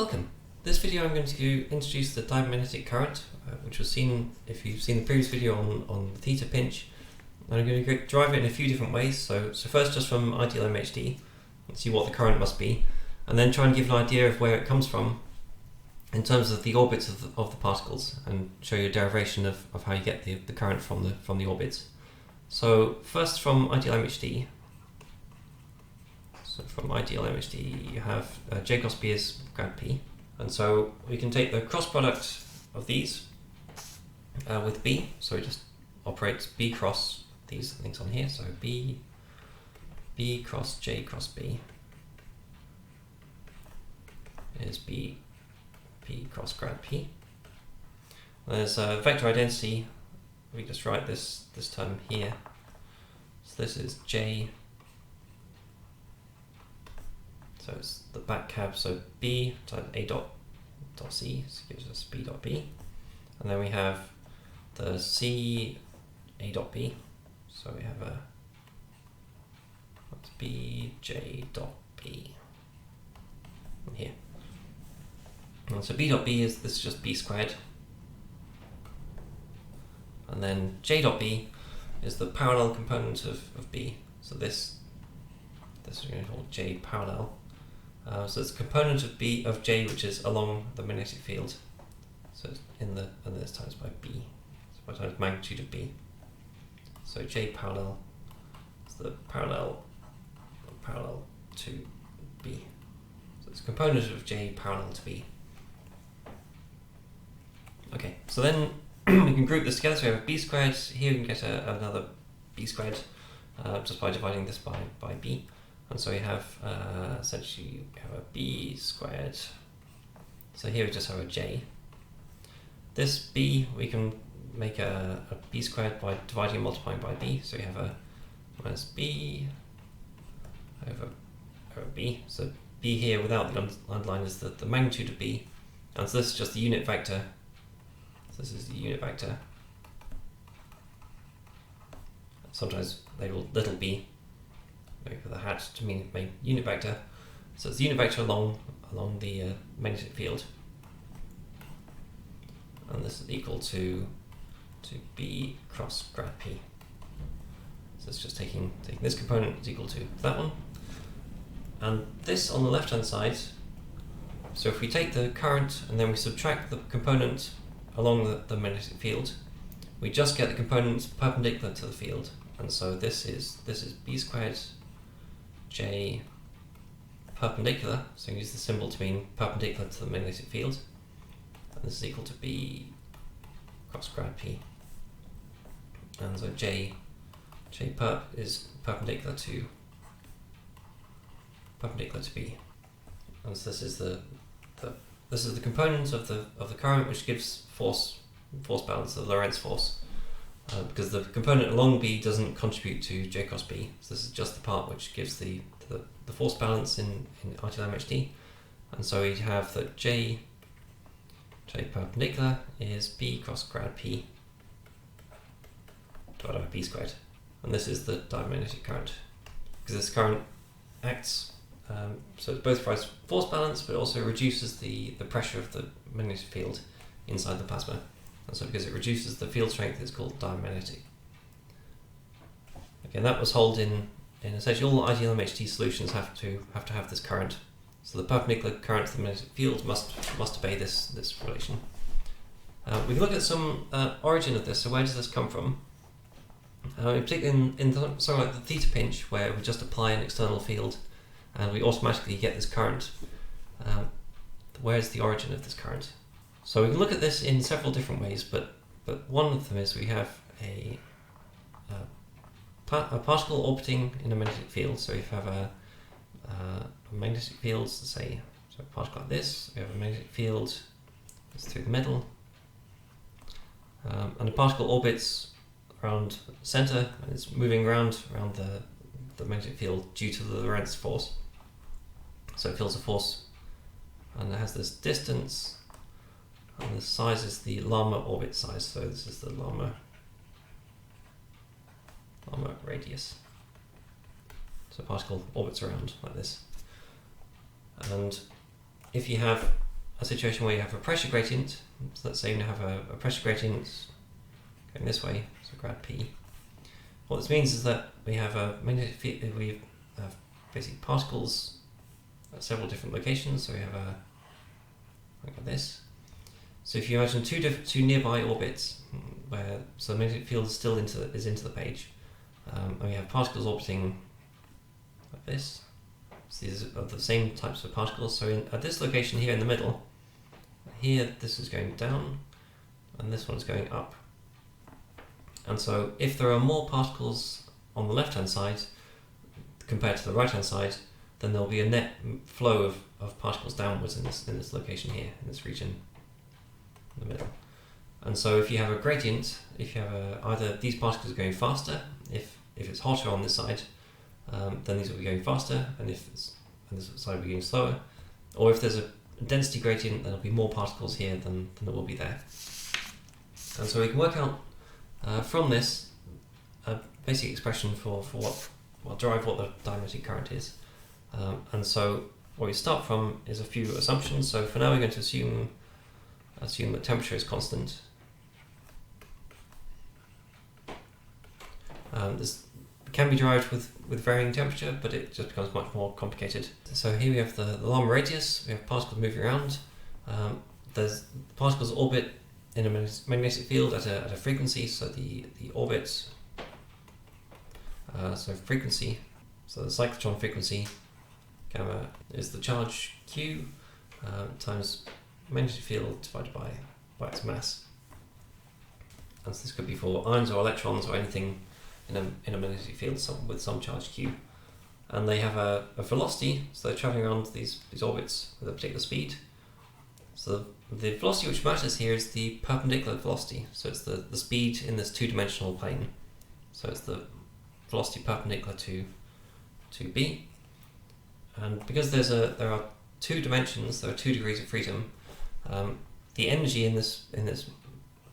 Welcome. This video I'm going to introduce the diamagnetic current, which was seen if you've seen the previous video on the theta pinch. And I'm going to derive it in a few different ways. So first just from ideal MHD, and see what the current must be, and then try and give an idea of where it comes from in terms of the orbits of the particles, and show you a derivation of how you get the current from the orbits. So first from ideal MHD. So from ideal MHD you have J cross B is grad P, and so we can take the cross product of these with B, so we just operate B cross these things on here, so B cross J cross B is B cross grad P. There's a vector identity, we just write this term here, so this is J, so it's the back cab, so B times A dot C, so gives us B dot B, and then we have the C A dot B, so we have that's B J dot B here. And so B dot B is just B squared, and then J dot B is the parallel component of B, so this is going to be called J parallel. So it's a component of J which is along the magnetic field, so it's and then it's times by B, so by times magnitude of B. So J parallel is the parallel to B, so it's a component of J parallel to B. Okay, so then we can group this together, so we have B squared, here we can get another B squared just by dividing this by B. And so we have essentially we have a B squared, so here we just have a J. This B we can make a B squared by dividing and multiplying by B, so we have a minus B over B, so B here without the underline is the magnitude of B, and so this is just the unit vector, so this is the unit vector. Sometimes labeled little b, for the hat to mean unit vector, so it's the unit vector along the magnetic field, and this is equal to B cross grad P. So it's just taking this component is equal to that one, and this on the left hand side, so if we take the current and then we subtract the component along the magnetic field, we just get the component perpendicular to the field, and so this is B squared J perpendicular, so we use the symbol to mean perpendicular to the magnetic field, and this is equal to B cross grad P, and so J perp is perpendicular to B, and so this is the component of the current which gives force balance, the Lorentz force. Because the component along B doesn't contribute to J cross B, so this is just the part which gives the force balance in ideal MHD, and so we have that J perpendicular is B cross grad P divided by B squared, and this is the diamagnetic current, because this current acts so it both provides force balance but also reduces the pressure of the magnetic field inside the plasma. And so because it reduces the field strength, it's called diamagnetic. Again, that was held in essentially all ideal MHD solutions have to have this current. So the perpendicular current to the magnetic field must obey this relation. We can look at some origin of this. So where does this come from? Particularly in something like the theta pinch, where we just apply an external field and we automatically get this current. Where's the origin of this current? So we can look at this in several different ways, but one of them is we have a particle orbiting in a magnetic field. So if you have a magnetic field, say, so a particle like this, we have a magnetic field that's through the middle, and the particle orbits around the center and it's moving around the magnetic field due to the Lorentz force. So it feels a force, and it has this distance. And the size is the Lama orbit size, so this is the Lama radius. So a particle orbits around like this. And if you have a situation where you have a pressure gradient. So let's say you have a pressure gradient going this way, so grad P. What this means is that we have we have basically particles at several different locations. So we have like this. So if you imagine two nearby orbits, so the magnetic field is still into the page, and we have particles orbiting like this. So these are the same types of particles. So at this location here in the middle, here this is going down, and this one is going up. And so if there are more particles on the left-hand side compared to the right-hand side, then there'll be a net flow of particles downwards in this location here, in this region in the middle. And so if you have a gradient, if you have either these particles are going faster, if it's hotter on this side, then these will be going faster, and if it's on this side will be going slower. Or if there's a density gradient, there'll be more particles here than there will be there. And so we can work out from this a basic expression for what derive what the diamagnetic current is. And so what we start from is a few assumptions. So for now we're going to assume that temperature is constant. This can be derived with varying temperature, but it just becomes much more complicated. So here we have the long radius, we have particles moving around. There's particles orbit in a magnetic field at a frequency, so the orbit, so frequency, so the cyclotron frequency, gamma, is the charge Q times magnetic field divided by its mass. And so this could be for ions or electrons or anything in a magnetic field with some charge Q. And they have a velocity, so they're traveling around these orbits with a particular speed. So the velocity which matters here is the perpendicular velocity, so it's the speed in this two-dimensional plane. So it's the velocity perpendicular to B. And because there are two dimensions, there are 2 degrees of freedom, the energy in this,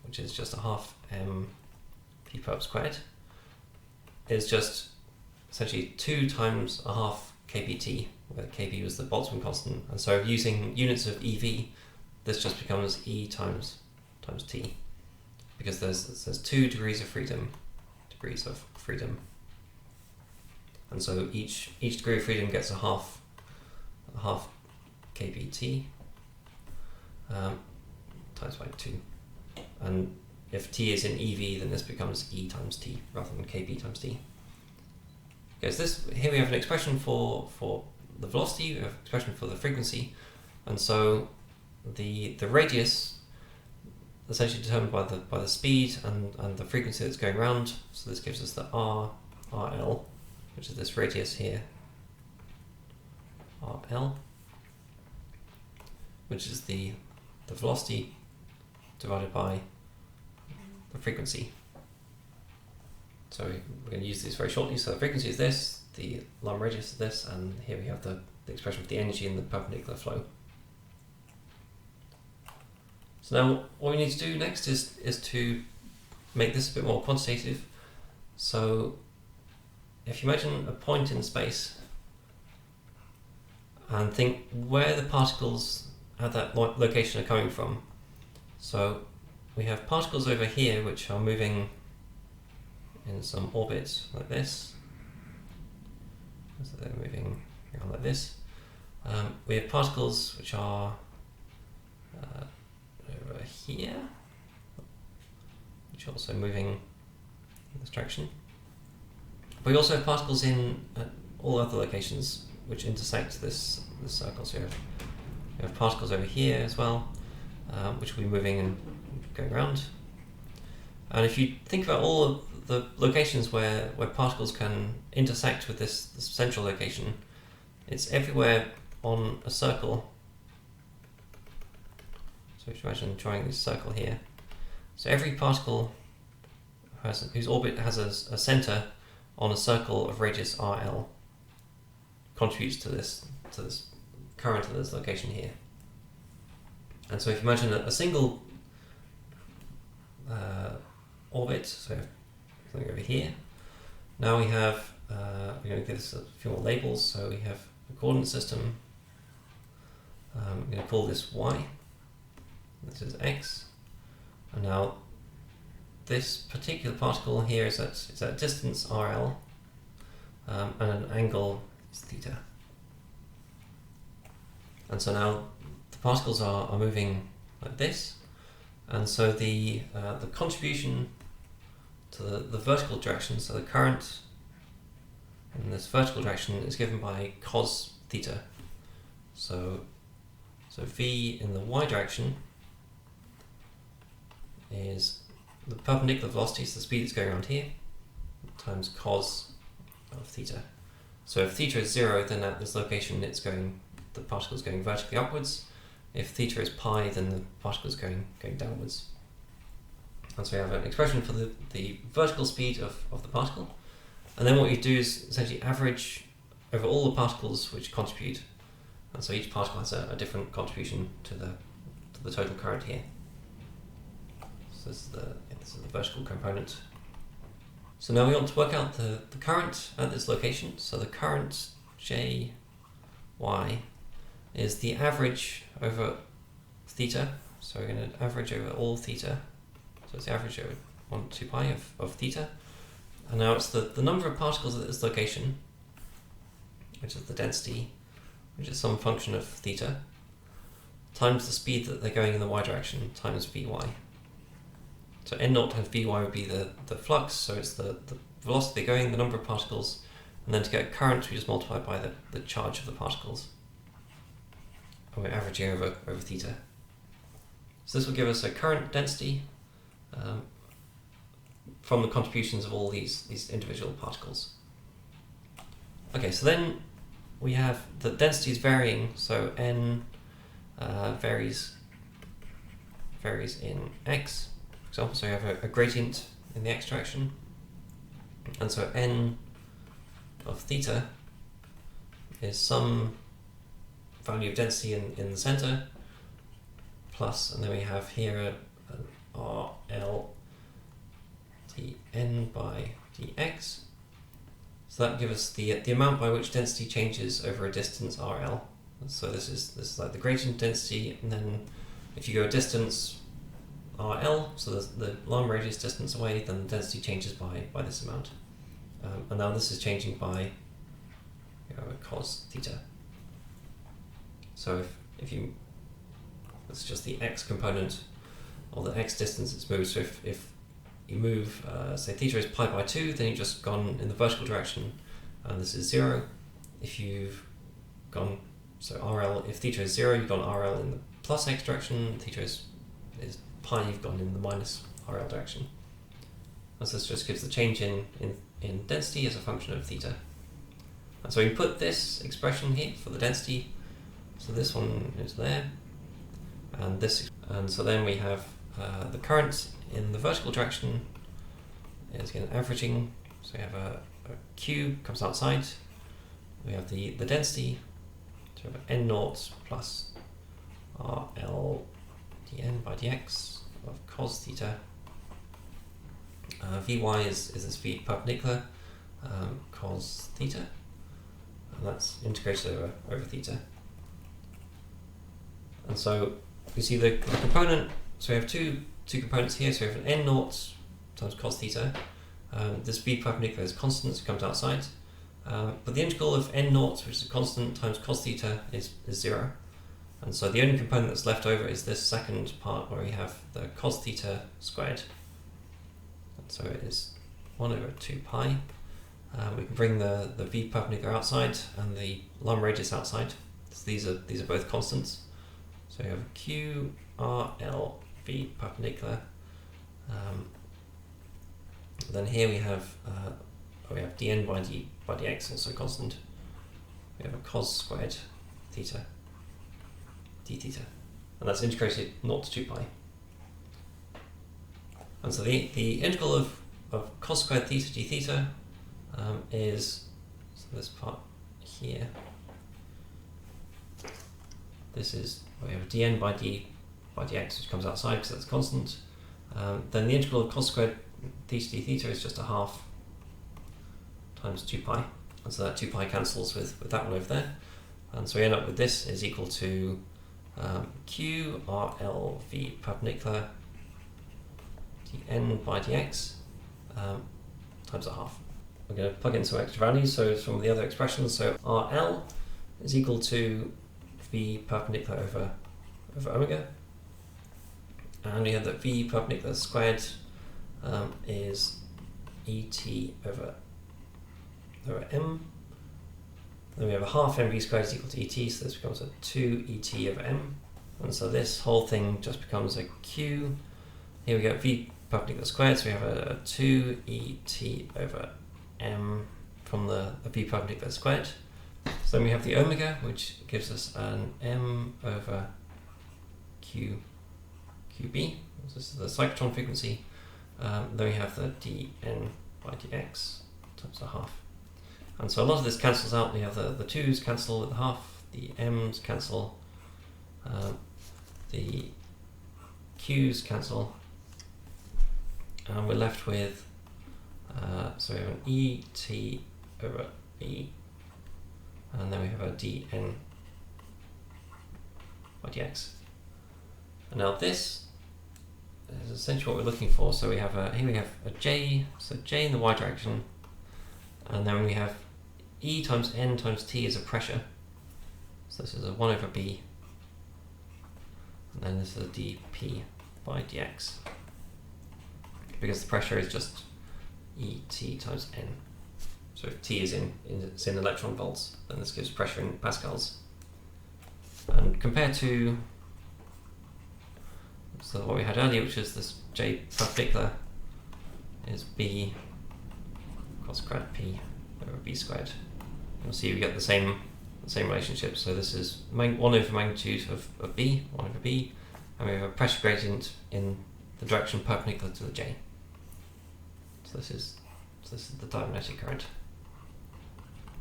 which is just a half m p perp squared, is just essentially 2 times a half kBt, where kB was the Boltzmann constant. And so using units of eV, this just becomes E times T, because there's 2 degrees of freedom, and so each degree of freedom gets a half kBt times by 2, and if T is in eV, then this becomes E times T rather than kB times T. Okay, so here we have an expression for the velocity, we have an expression for the frequency, and so the radius essentially determined by the speed and the frequency that's going around. So this gives us the RL, which is this radius here, RL, which is the velocity divided by the frequency. So we're going to use these very shortly. So the frequency is this, the long radius is this, and here we have the expression for the energy in the perpendicular flow. So now what we need to do next is to make this a bit more quantitative. So if you imagine a point in space and think where the particles at that location are coming from. So we have particles over here which are moving in some orbits like this. So they're moving around like this. We have particles which are over here, which are also moving in this direction. We also have particles in all other locations which intersect this circle. So we have particles over here as well, which will be moving and going around. And if you think about all of the locations where particles can intersect with this central location, it's everywhere on a circle. So if you imagine drawing this circle here, so every particle whose orbit has a center on a circle of radius RL contributes to this current at this location here. And so if you imagine a single orbit, so something over here, now we have, we're going to give this a few more labels. So we have a coordinate system. I'm going to call this Y. this is x, and now this particular particle here is at distance RL, and an angle is theta. And so now the particles are moving like this, and so the contribution to the vertical direction, so the current in this vertical direction is given by cos theta. So v in the y direction is the perpendicular velocity, so the speed that's going around here, times cos of theta. So if theta is 0, then at this location the particle is going vertically upwards. If theta is pi, then the particle is going downwards. And so we have an expression for the vertical speed of the particle. And then what you do is essentially average over all the particles which contribute. And so each particle has a different contribution to the total current here. So this is the vertical component. So now we want to work out the current at this location. So the current Jy is the average over theta. So we're going to average over all theta. So it's the average over 1 to 2 pi of theta. And now it's the number of particles at this location, which is the density, which is some function of theta, times the speed that they're going in the y direction, times Vy. So n0 times Vy would be the flux, so it's the velocity they're going, the number of particles, and then to get current we just multiply by the charge of the particles. And we're averaging over theta. So this will give us a current density from the contributions of all these individual particles. Okay, so then we have the densities varying, so n varies in x, for example, so you have a gradient in the x direction, and so n of theta is some value of density in the center, plus, and then we have here an RL dn by dx. So that gives us the amount by which density changes over a distance RL. So this is like the gradient density, and then if you go a distance RL, so the line radius distance away, then the density changes by this amount. And now this is changing by cos theta. So if you, it's just the x component, or the x distance it's moved. So if you move, say theta is pi by 2, then you've just gone in the vertical direction, and this is 0. If you've gone, so RL, if theta is 0, you've gone RL in the plus x direction, theta is pi, you've gone in the minus RL direction. And so this just gives the change in density as a function of theta. And so you put this expression here for the density, so this one is there, and this, and so then we have the current in the vertical direction is again averaging, so we have a Q comes outside, we have the density, so we have n0 plus RL dn by dx of cos theta. Vy is this v perpendicular, cos theta, and that's integrated over theta. And so you see the component, so we have two components here, so we have an n0 times cos theta. This v perpendicular is constant, so it comes outside. But the integral of n0, which is a constant, times cos theta is 0. And so the only component that's left over is this second part where we have the cos theta squared. And so it is 1 over 2 pi. We can bring the v perpendicular outside and the line radius outside. So these are both constants. So we have Q, R, L, V perpendicular. Then here we have dn by dx, also constant. We have a cos squared theta d theta, and that's integrated 0 to 2 pi. And so the integral of cos squared theta d theta is, so this part here, this is, we have dn by dx, which comes outside because that's constant. Then the integral of cos squared theta d theta is just a half times 2 pi, and so that 2 pi cancels with that one over there, and so we end up with this is equal to Q RL V perpendicular dn by dx times a half. We're going to plug in some extra values, so from the other expressions, so RL is equal to V perpendicular over omega, and we have that V perpendicular squared is ET over M. Then we have a half mv squared is equal to ET, so this becomes a 2ET over M, and so this whole thing just becomes a Q. Here we get V perpendicular squared, so we have a 2ET over M from the V perpendicular squared. So then we have the omega, which gives us an M over QB. This is the cyclotron frequency. Then we have the dn by dx times a half. And so a lot of this cancels out. We have the 2's cancel with the half, the m's cancel, the q's cancel, and we're left with, so we have an ET over E, and then we have a dn by dx. And now this is essentially what we're looking for. So we have here we have a j, so j in the y direction, and then we have E times n times t is a pressure. So this is a 1 over b, and then this is a dp by dx, because the pressure is just Et times n. So if t is in electron volts, then this gives pressure in pascals. And compared to what we had earlier, which is this j perpendicular is b cos grad p over b squared. You'll see we get the same relationship. So this is 1 over magnitude of b, 1 over b, and we have a pressure gradient in the direction perpendicular to the j. So this is the diamagnetic current.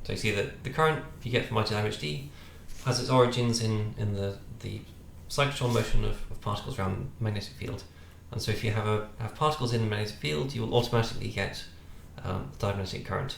So you see that the current you get from MHD has its origins in the cyclotron motion of particles around the magnetic field. And so if you have particles in the magnetic field, you will automatically get the diamagnetic current.